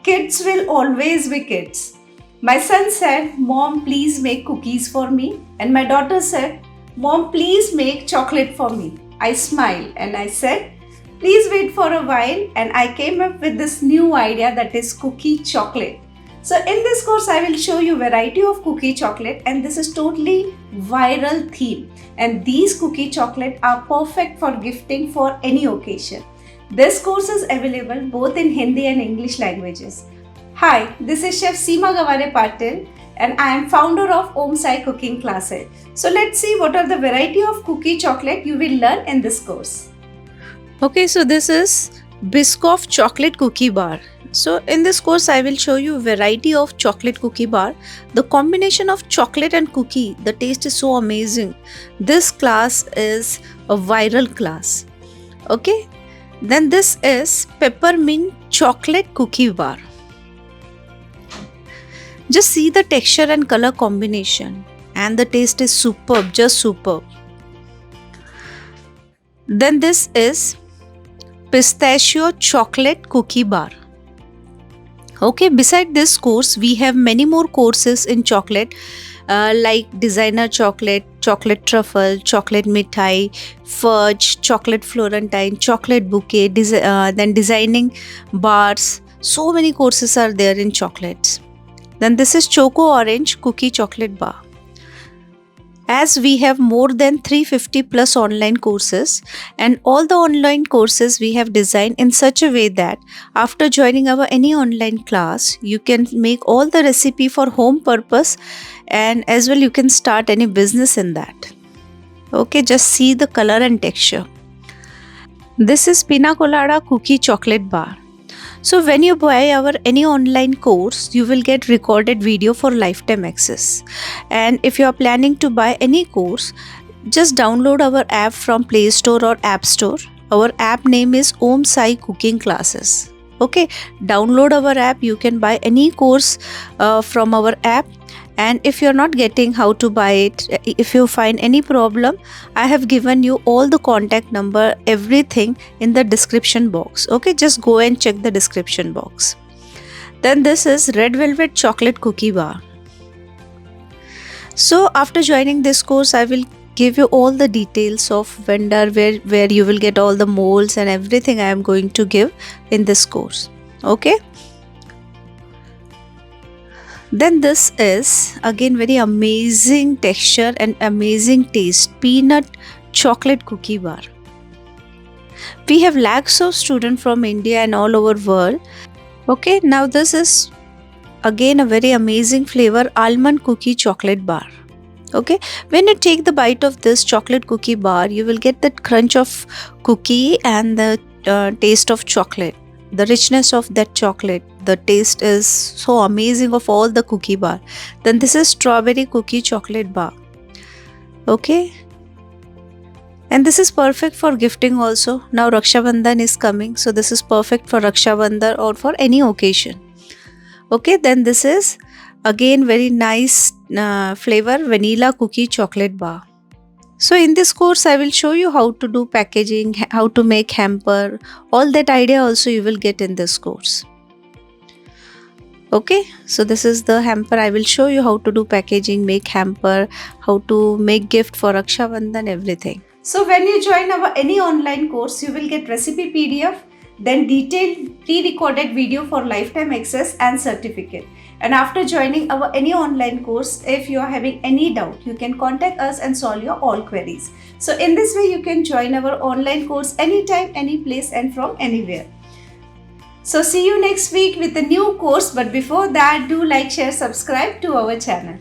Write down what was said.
Kids will always be kids. My son said, Mom, please make cookies for me. And my daughter said, Mom, please make chocolate for me. I smiled and I said, please wait for a while. And I came up with this new idea, that is cookie chocolate. So in this course, I will show you variety of cookie chocolate, and this is totally viral theme. And these cookie chocolate are perfect for gifting for any occasion. This course is available both in Hindi and English languages. Hi, this is Chef Seema Gaware Patil and I am founder of Om Sai Cooking Classes. So let's see what are the variety of cookie chocolate you will learn in this course. Okay, so this is Biscoff chocolate cookie bar. So in this course I will show you variety of chocolate cookie bar. The combination of chocolate and cookie, the taste is so amazing. This class is a viral class. Okay, then this is Peppermint chocolate cookie bar. Just see the texture and color combination, and the taste is superb, just superb. Then this is Pistachio chocolate cookie bar. Okay, beside this course, we have many more courses in chocolate like designer chocolate, chocolate truffle, chocolate mithai, fudge, chocolate florentine, chocolate bouquet, then designing bars. So many courses are there in chocolates. Then this is Choco orange cookie chocolate bar. As we have more than 350 plus online courses, and all the online courses we have designed in such a way that after joining our any online class, you can make all the recipe for home purpose, and as well you can start any business in that. Okay, just see the color and texture. This is Colada cookie chocolate bar. So when you buy our any online course, you will get recorded video for lifetime access. And if you are planning to buy any course, just download our app from Play Store or App Store. Our app name is Om Sai Cooking Classes. Okay, download our app. You can buy any course from our app. And if you're not getting how to buy it, if you find any problem, I have given you all the contact number, everything in the description box. Okay, just go and check the description box. Then this is red velvet chocolate cookie bar. So after joining this course, I will give you all the details of vendor, where you will get all the molds and everything I am going to give in this course. Okay. Then this is again very amazing texture and amazing taste, peanut chocolate cookie bar. We have lakhs of students from India and all over world. Okay, now this is again a very amazing flavor, almond cookie chocolate bar. Okay, when you take the bite of this chocolate cookie bar, you will get that crunch of cookie and the taste of chocolate. The richness of that chocolate, the taste is so amazing of all the cookie bar. Then this is strawberry cookie chocolate bar. Okay, and this is perfect for gifting also. Now Raksha Bandhan is coming, so this is perfect for Raksha Bandhan or for any occasion. Okay, then this is again very nice flavor, vanilla cookie chocolate bar. So in this course, I will show you how to do packaging, how to make hamper. All that idea also you will get in this course. Okay, so this is the hamper. I will show you how to do packaging, make hamper, how to make gift for Raksha Bandhan, everything. So when you join our any online course, you will get recipe PDF, then detailed pre-recorded video for lifetime access and certificate. And after joining our any online course, if you are having any doubt, you can contact us and solve your all queries. So in this way, you can join our online course anytime, any place and from anywhere. So see you next week with a new course. But before that, do like, share, subscribe to our channel.